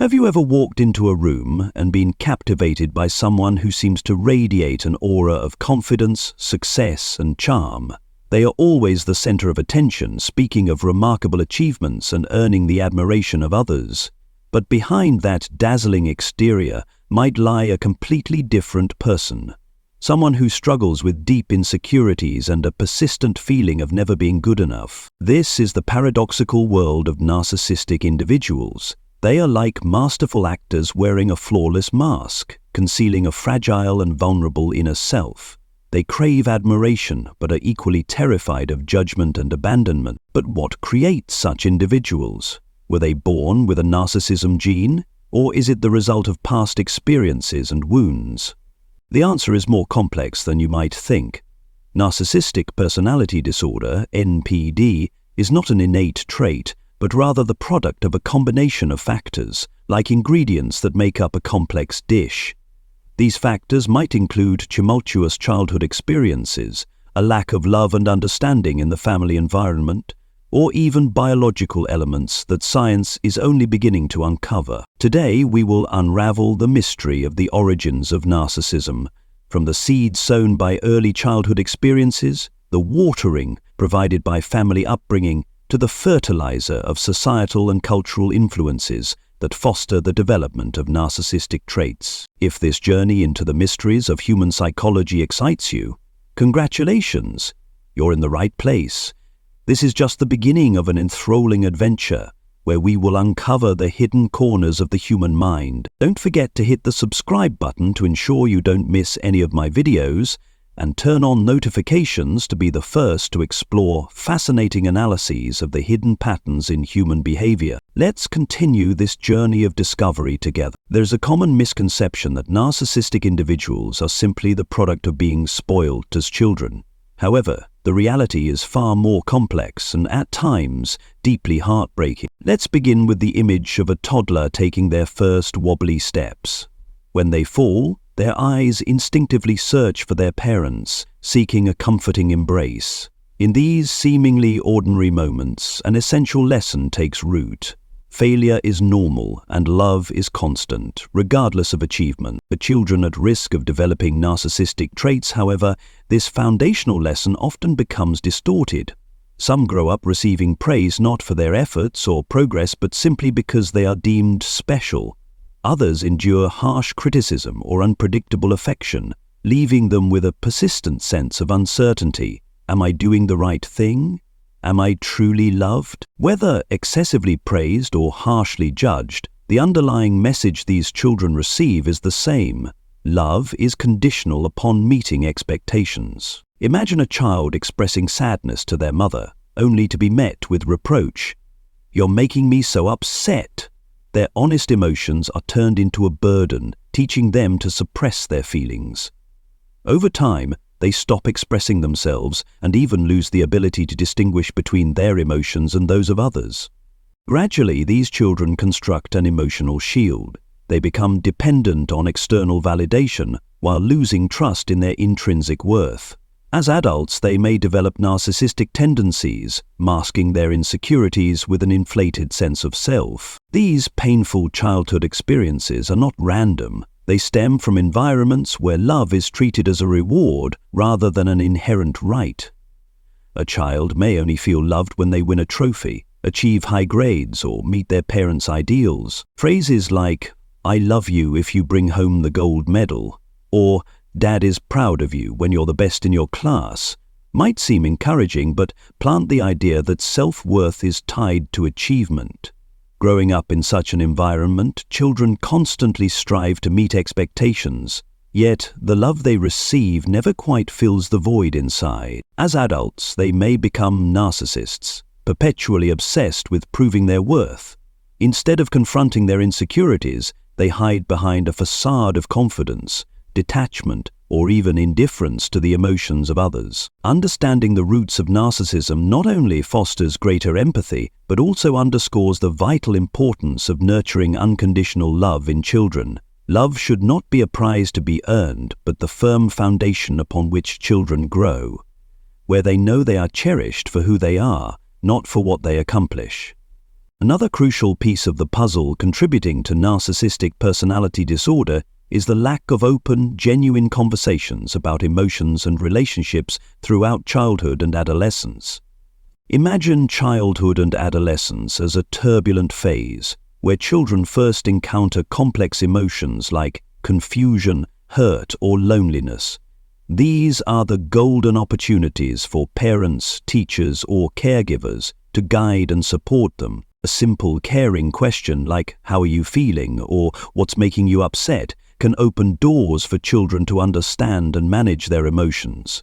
Have you ever walked into a room and been captivated by someone who seems to radiate an aura of confidence, success, and charm? They are always the center of attention, speaking of remarkable achievements and earning the admiration of others. But behind that dazzling exterior might lie a completely different person. Someone who struggles with deep insecurities and a persistent feeling of never being good enough. This is the paradoxical world of narcissistic individuals. They are like masterful actors wearing a flawless mask, concealing a fragile and vulnerable inner self. They crave admiration, but are equally terrified of judgment and abandonment. But what creates such individuals? Were they born with a narcissism gene, or is it the result of past experiences and wounds? The answer is more complex than you might think. Narcissistic personality disorder, NPD, is not an innate trait, but rather the product of a combination of factors, like ingredients that make up a complex dish. These factors might include tumultuous childhood experiences, a lack of love and understanding in the family environment, or even biological elements that science is only beginning to uncover. Today, we will unravel the mystery of the origins of narcissism, from the seed sown by early childhood experiences, the watering provided by family upbringing, to the fertilizer of societal and cultural influences that foster the development of narcissistic traits. If this journey into the mysteries of human psychology excites you, congratulations, you're in the right place. This is just the beginning of an enthralling adventure where we will uncover the hidden corners of the human mind. Don't forget to hit the subscribe button to ensure you don't miss any of my videos, and turn on notifications to be the first to explore fascinating analyses of the hidden patterns in human behavior. Let's continue this journey of discovery together. There's a common misconception that narcissistic individuals are simply the product of being spoiled as children. However, the reality is far more complex and at times deeply heartbreaking. Let's begin with the image of a toddler taking their first wobbly steps. When they fall, their eyes instinctively search for their parents, seeking a comforting embrace. In these seemingly ordinary moments, an essential lesson takes root. Failure is normal and love is constant, regardless of achievement. For children at risk of developing narcissistic traits, however, this foundational lesson often becomes distorted. Some grow up receiving praise not for their efforts or progress, but simply because they are deemed special. Others endure harsh criticism or unpredictable affection, leaving them with a persistent sense of uncertainty. Am I doing the right thing? Am I truly loved? Whether excessively praised or harshly judged, the underlying message these children receive is the same. Love is conditional upon meeting expectations. Imagine a child expressing sadness to their mother, only to be met with reproach. "You're making me so upset." Their honest emotions are turned into a burden, teaching them to suppress their feelings. Over time, they stop expressing themselves and even lose the ability to distinguish between their emotions and those of others. Gradually, these children construct an emotional shield. They become dependent on external validation while losing trust in their intrinsic worth. As adults, they may develop narcissistic tendencies, masking their insecurities with an inflated sense of self. These painful childhood experiences are not random. They stem from environments where love is treated as a reward rather than an inherent right. A child may only feel loved when they win a trophy, achieve high grades, or meet their parents' ideals. Phrases like, "I love you if you bring home the gold medal," or "Dad is proud of you when you're the best in your class," might seem encouraging, but plant the idea that self-worth is tied to achievement. Growing up in such an environment, children constantly strive to meet expectations, yet the love they receive never quite fills the void inside. As adults, they may become narcissists, perpetually obsessed with proving their worth. Instead of confronting their insecurities, they hide behind a facade of confidence, detachment, or even indifference to the emotions of others. Understanding the roots of narcissism not only fosters greater empathy, but also underscores the vital importance of nurturing unconditional love in children. Love should not be a prize to be earned, but the firm foundation upon which children grow, where they know they are cherished for who they are, not for what they accomplish. Another crucial piece of the puzzle contributing to narcissistic personality disorder is the lack of open, genuine conversations about emotions and relationships throughout childhood and adolescence. Imagine childhood and adolescence as a turbulent phase where children first encounter complex emotions like confusion, hurt, or loneliness. These are the golden opportunities for parents, teachers, or caregivers to guide and support them. A simple, caring question like, "How are you feeling?" or "What's making you upset?" can open doors for children to understand and manage their emotions.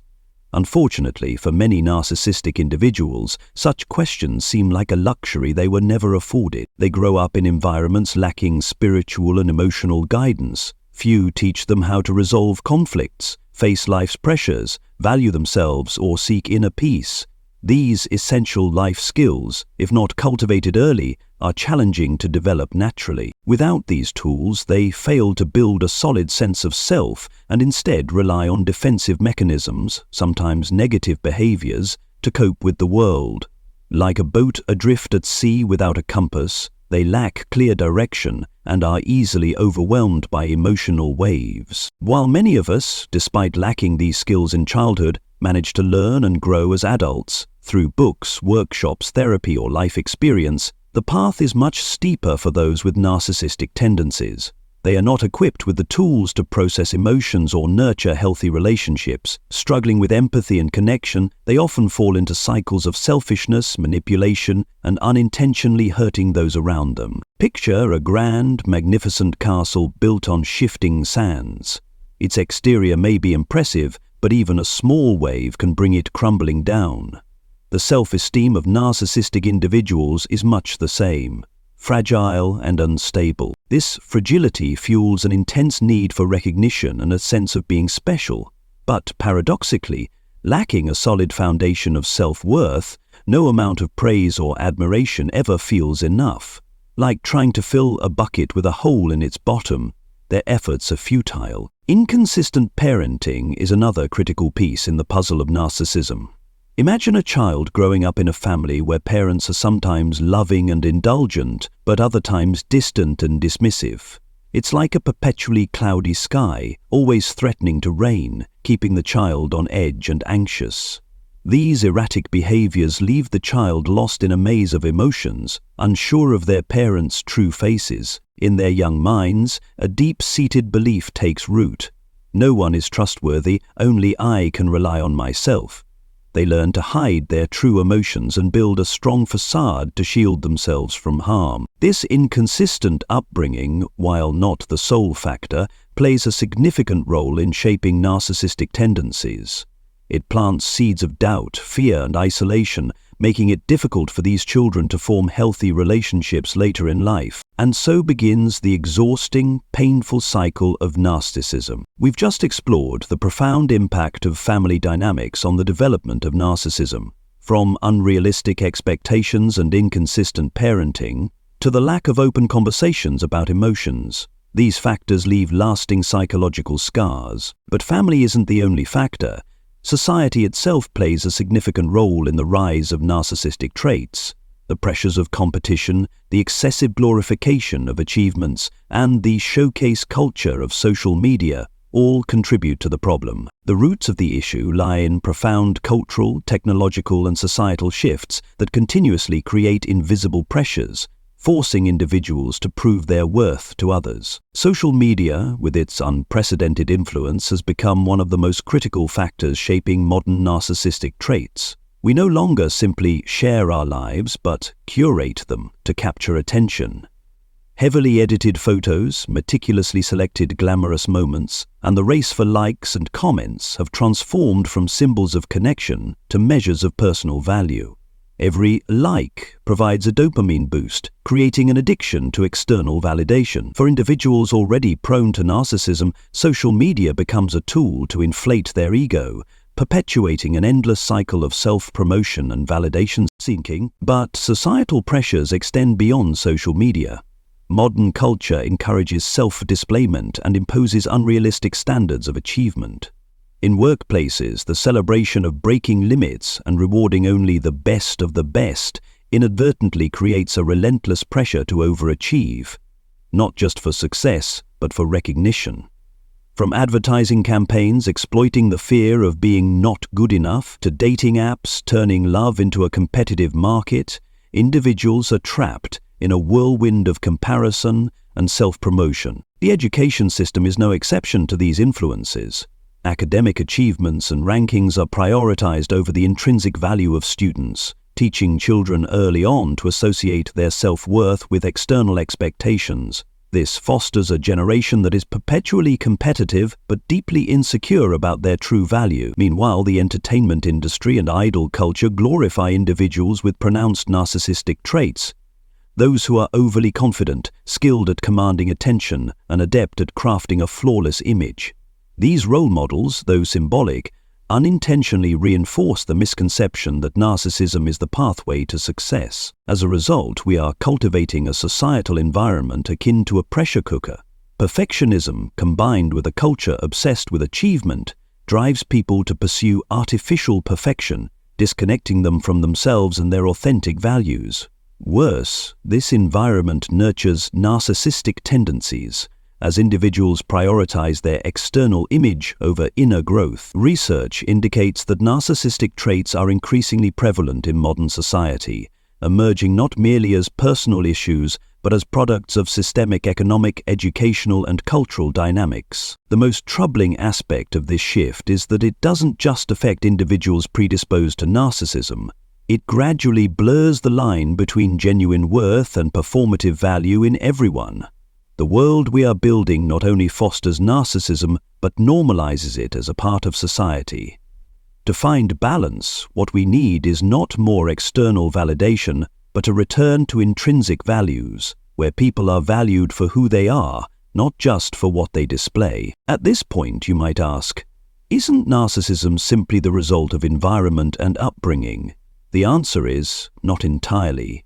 Unfortunately, for many narcissistic individuals, such questions seem like a luxury they were never afforded. They grow up in environments lacking spiritual and emotional guidance. Few teach them how to resolve conflicts, face life's pressures, value themselves, or seek inner peace. These essential life skills, if not cultivated early, are challenging to develop naturally. Without these tools, they fail to build a solid sense of self and instead rely on defensive mechanisms, sometimes negative behaviors, to cope with the world. Like a boat adrift at sea without a compass, they lack clear direction and are easily overwhelmed by emotional waves. While many of us, despite lacking these skills in childhood, manage to learn and grow as adults through books, workshops, therapy, or life experience, the path is much steeper for those with narcissistic tendencies. They are not equipped with the tools to process emotions or nurture healthy relationships. Struggling with empathy and connection, they often fall into cycles of selfishness, manipulation, and unintentionally hurting those around them. Picture a grand, magnificent castle built on shifting sands. Its exterior may be impressive, but even a small wave can bring it crumbling down. The self-esteem of narcissistic individuals is much the same, fragile and unstable. This fragility fuels an intense need for recognition and a sense of being special. But paradoxically, lacking a solid foundation of self-worth, no amount of praise or admiration ever feels enough. Like trying to fill a bucket with a hole in its bottom, their efforts are futile. Inconsistent parenting is another critical piece in the puzzle of narcissism. Imagine a child growing up in a family where parents are sometimes loving and indulgent, but other times distant and dismissive. It's like a perpetually cloudy sky, always threatening to rain, keeping the child on edge and anxious. These erratic behaviors leave the child lost in a maze of emotions, unsure of their parents' true faces. In their young minds, a deep-seated belief takes root. No one is trustworthy, only I can rely on myself. They learn to hide their true emotions and build a strong facade to shield themselves from harm. This inconsistent upbringing, while not the sole factor, plays a significant role in shaping narcissistic tendencies. It plants seeds of doubt, fear, and isolation, making it difficult for these children to form healthy relationships later in life. And so begins the exhausting, painful cycle of narcissism. We've just explored the profound impact of family dynamics on the development of narcissism, from unrealistic expectations and inconsistent parenting to the lack of open conversations about emotions. These factors leave lasting psychological scars. But family isn't the only factor. Society itself plays a significant role in the rise of narcissistic traits. The pressures of competition, the excessive glorification of achievements, and the showcase culture of social media all contribute to the problem. The roots of the issue lie in profound cultural, technological, and societal shifts that continuously create invisible pressures, forcing individuals to prove their worth to others. Social media, with its unprecedented influence, has become one of the most critical factors shaping modern narcissistic traits. We no longer simply share our lives, but curate them to capture attention. Heavily edited photos, meticulously selected glamorous moments, and the race for likes and comments have transformed from symbols of connection to measures of personal value. Every like provides a dopamine boost, creating an addiction to external validation. For individuals already prone to narcissism, social media becomes a tool to inflate their ego, perpetuating an endless cycle of self-promotion and validation seeking. But societal pressures extend beyond social media. Modern culture encourages self-displayment and imposes unrealistic standards of achievement. In workplaces, the celebration of breaking limits and rewarding only the best of the best inadvertently creates a relentless pressure to overachieve, not just for success, but for recognition. From advertising campaigns exploiting the fear of being not good enough to dating apps turning love into a competitive market, individuals are trapped in a whirlwind of comparison and self-promotion. The education system is no exception to these influences. Academic achievements and rankings are prioritized over the intrinsic value of students, teaching children early on to associate their self-worth with external expectations. This fosters a generation that is perpetually competitive but deeply insecure about their true value. Meanwhile, the entertainment industry and idol culture glorify individuals with pronounced narcissistic traits. Those who are overly confident, skilled at commanding attention, and adept at crafting a flawless image. These role models, though symbolic, unintentionally reinforce the misconception that narcissism is the pathway to success. As a result, we are cultivating a societal environment akin to a pressure cooker. Perfectionism, combined with a culture obsessed with achievement, drives people to pursue artificial perfection, disconnecting them from themselves and their authentic values. Worse, this environment nurtures narcissistic tendencies, as individuals prioritize their external image over inner growth. Research indicates that narcissistic traits are increasingly prevalent in modern society, emerging not merely as personal issues, but as products of systemic economic, educational, and cultural dynamics. The most troubling aspect of this shift is that it doesn't just affect individuals predisposed to narcissism. It gradually blurs the line between genuine worth and performative value in everyone. The world we are building not only fosters narcissism, but normalizes it as a part of society. To find balance, what we need is not more external validation, but a return to intrinsic values, where people are valued for who they are, not just for what they display. At this point, you might ask, isn't narcissism simply the result of environment and upbringing? The answer is, not entirely.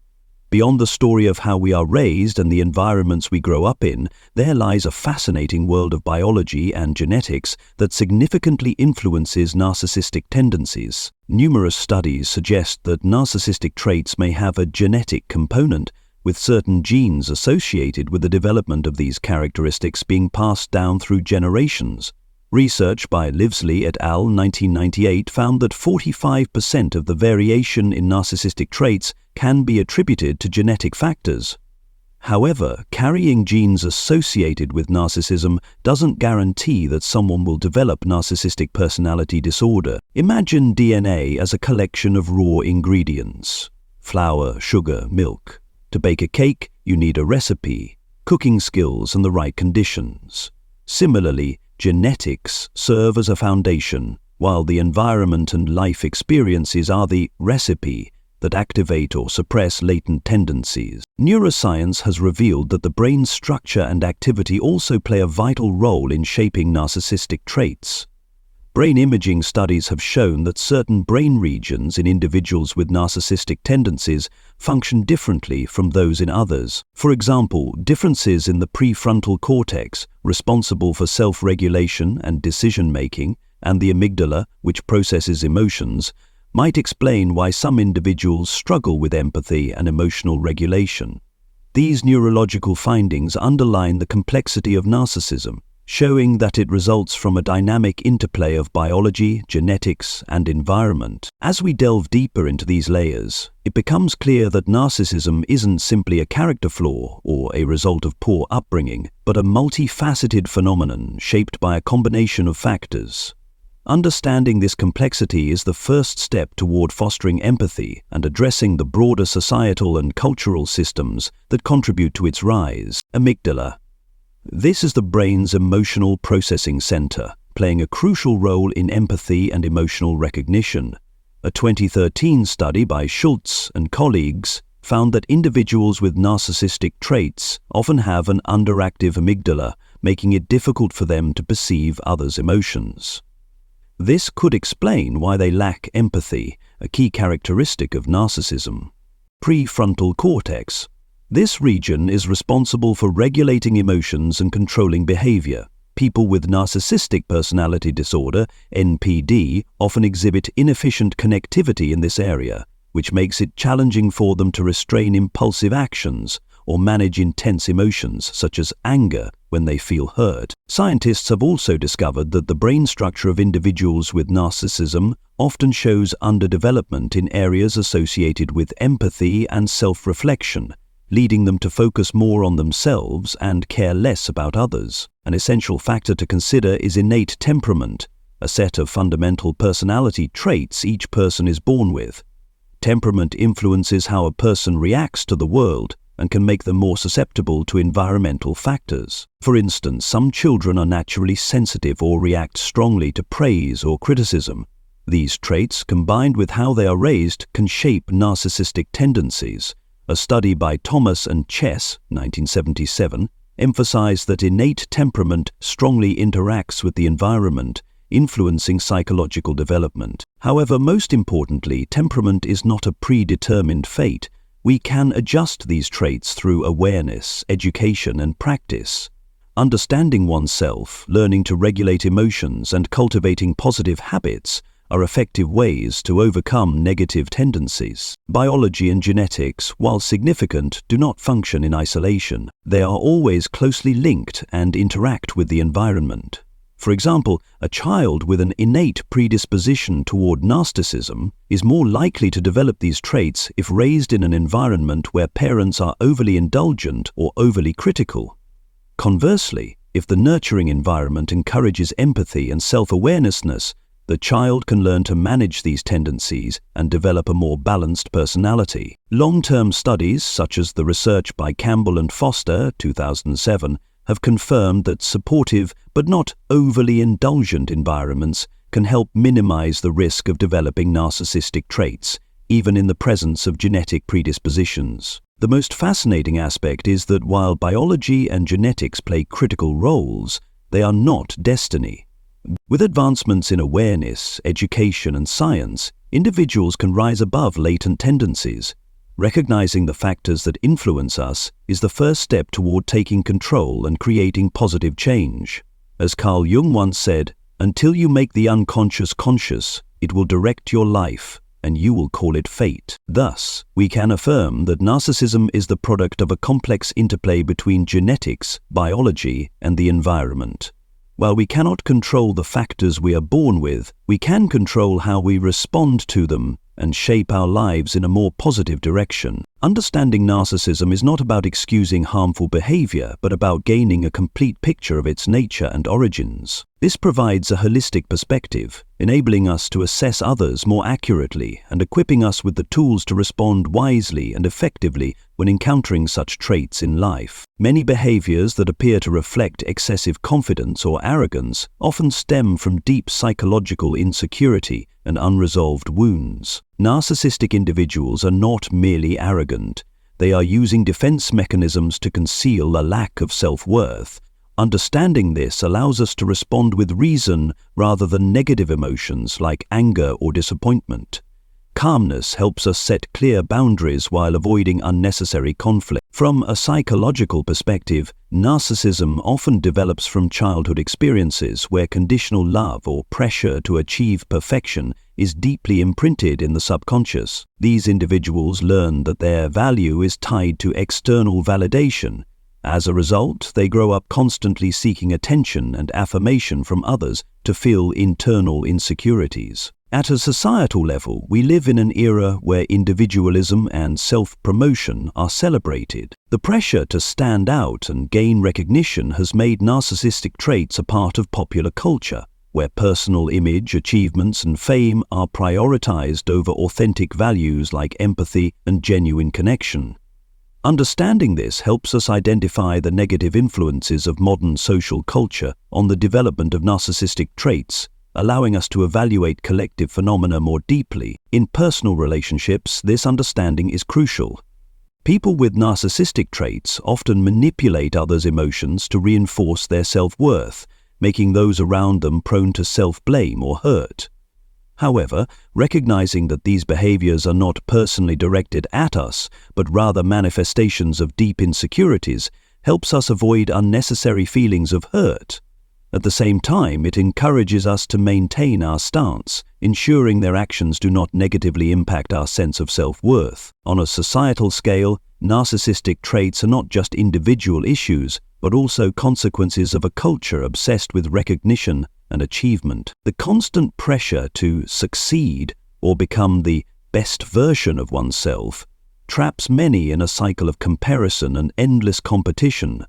Beyond the story of how we are raised and the environments we grow up in, there lies a fascinating world of biology and genetics that significantly influences narcissistic tendencies. Numerous studies suggest that narcissistic traits may have a genetic component, with certain genes associated with the development of these characteristics being passed down through generations. Research by Livesley et al. 1998 found that 45% of the variation in narcissistic traits can be attributed to genetic factors. However, carrying genes associated with narcissism doesn't guarantee that someone will develop narcissistic personality disorder. Imagine DNA as a collection of raw ingredients: flour, sugar, milk. To bake a cake, you need a recipe, cooking skills, and the right conditions. Similarly, genetics serve as a foundation, while the environment and life experiences are the recipe that activate or suppress latent tendencies. Neuroscience has revealed that the brain's structure and activity also play a vital role in shaping narcissistic traits. Brain imaging studies have shown that certain brain regions in individuals with narcissistic tendencies function differently from those in others. For example, differences in the prefrontal cortex, responsible for self-regulation and decision-making, and the amygdala, which processes emotions, might explain why some individuals struggle with empathy and emotional regulation. These neurological findings underline the complexity of narcissism, showing that it results from a dynamic interplay of biology, genetics, and environment. As we delve deeper into these layers, it becomes clear that narcissism isn't simply a character flaw or a result of poor upbringing, but a multifaceted phenomenon shaped by a combination of factors. Understanding this complexity is the first step toward fostering empathy and addressing the broader societal and cultural systems that contribute to its rise. Amygdala. This is the brain's emotional processing center, playing a crucial role in empathy and emotional recognition. A 2013 study by Schultz and colleagues found that individuals with narcissistic traits often have an underactive amygdala, making it difficult for them to perceive others' emotions. This could explain why they lack empathy, a key characteristic of narcissism. Prefrontal cortex. This region is responsible for regulating emotions and controlling behavior. People with narcissistic personality disorder, NPD, often exhibit inefficient connectivity in this area, which makes it challenging for them to restrain impulsive actions or manage intense emotions such as anger when they feel hurt. Scientists have also discovered that the brain structure of individuals with narcissism often shows underdevelopment in areas associated with empathy and self-reflection, leading them to focus more on themselves and care less about others. An essential factor to consider is innate temperament, a set of fundamental personality traits each person is born with. Temperament influences how a person reacts to the world and can make them more susceptible to environmental factors. For instance, some children are naturally sensitive or react strongly to praise or criticism. These traits, combined with how they are raised, can shape narcissistic tendencies. A study by Thomas and Chess, 1977, emphasized that innate temperament strongly interacts with the environment, influencing psychological development. However, most importantly, temperament is not a predetermined fate. We can adjust these traits through awareness, education, and practice. Understanding oneself, learning to regulate emotions, and cultivating positive habits are effective ways to overcome negative tendencies. Biology and genetics, while significant, do not function in isolation. They are always closely linked and interact with the environment. For example, a child with an innate predisposition toward narcissism is more likely to develop these traits if raised in an environment where parents are overly indulgent or overly critical. Conversely, if the nurturing environment encourages empathy and self-awareness, the child can learn to manage these tendencies and develop a more balanced personality. Long-term studies, such as the research by Campbell and Foster, 2007, have confirmed that supportive but not overly indulgent environments can help minimize the risk of developing narcissistic traits, even in the presence of genetic predispositions. The most fascinating aspect is that while biology and genetics play critical roles, they are not destiny. With advancements in awareness, education, and science, individuals can rise above latent tendencies. Recognizing the factors that influence us is the first step toward taking control and creating positive change. As Carl Jung once said, "Until you make the unconscious conscious, it will direct your life, and you will call it fate." Thus, we can affirm that narcissism is the product of a complex interplay between genetics, biology, and the environment. While we cannot control the factors we are born with, we can control how we respond to them and shape our lives in a more positive direction. Understanding narcissism is not about excusing harmful behavior, but about gaining a complete picture of its nature and origins. This provides a holistic perspective, enabling us to assess others more accurately and equipping us with the tools to respond wisely and effectively when encountering such traits in life. Many behaviors that appear to reflect excessive confidence or arrogance often stem from deep psychological insecurity and unresolved wounds. Narcissistic individuals are not merely arrogant. They are using defense mechanisms to conceal a lack of self-worth. Understanding this allows us to respond with reason rather than negative emotions like anger or disappointment. Calmness helps us set clear boundaries while avoiding unnecessary conflict. From a psychological perspective, narcissism often develops from childhood experiences where conditional love or pressure to achieve perfection is deeply imprinted in the subconscious. These individuals learn that their value is tied to external validation. As a result, they grow up constantly seeking attention and affirmation from others to fill internal insecurities. At a societal level, we live in an era where individualism and self-promotion are celebrated. The pressure to stand out and gain recognition has made narcissistic traits a part of popular culture, where personal image, achievements, and fame are prioritized over authentic values like empathy and genuine connection. Understanding this helps us identify the negative influences of modern social culture on the development of narcissistic traits, allowing us to evaluate collective phenomena more deeply. In personal relationships, this understanding is crucial. People with narcissistic traits often manipulate others' emotions to reinforce their self-worth, making those around them prone to self-blame or hurt. However, recognizing that these behaviors are not personally directed at us, but rather manifestations of deep insecurities, helps us avoid unnecessary feelings of hurt. At the same time, it encourages us to maintain our stance, ensuring their actions do not negatively impact our sense of self-worth. On a societal scale, narcissistic traits are not just individual issues, but also consequences of a culture obsessed with recognition and achievement. The constant pressure to succeed or become the best version of oneself traps many in a cycle of comparison and endless competition.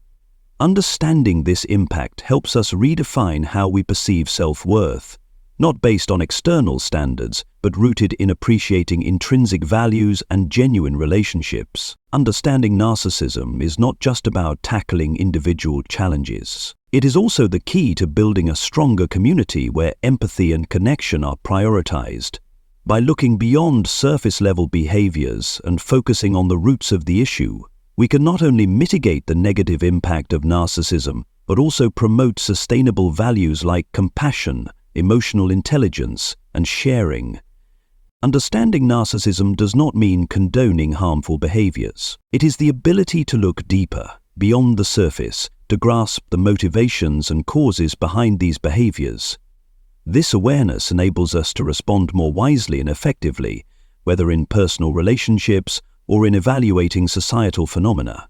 Understanding this impact helps us redefine how we perceive self-worth, not based on external standards, but rooted in appreciating intrinsic values and genuine relationships. Understanding narcissism is not just about tackling individual challenges. It is also the key to building a stronger community where empathy and connection are prioritized. By looking beyond surface-level behaviors and focusing on the roots of the issue, we can not only mitigate the negative impact of narcissism, but also promote sustainable values like compassion, emotional intelligence, and sharing. Understanding narcissism does not mean condoning harmful behaviors. It is the ability to look deeper, beyond the surface, to grasp the motivations and causes behind these behaviors. This awareness enables us to respond more wisely and effectively, whether in personal relationships or in evaluating societal phenomena.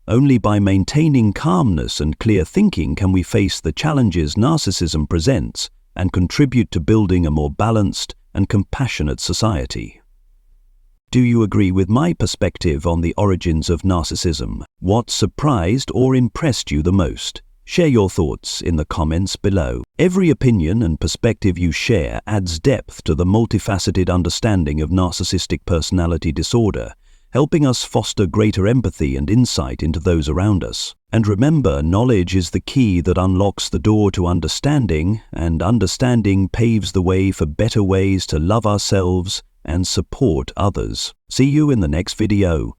Only by maintaining calmness and clear thinking can we face the challenges narcissism presents and contribute to building a more balanced and compassionate society. Do you agree with my perspective on the origins of narcissism? What surprised or impressed you the most? Share your thoughts in the comments below. Every opinion and perspective you share adds depth to the multifaceted understanding of narcissistic personality disorder, helping us foster greater empathy and insight into those around us. And remember, knowledge is the key that unlocks the door to understanding, and understanding paves the way for better ways to love ourselves and support others. See you in the next video.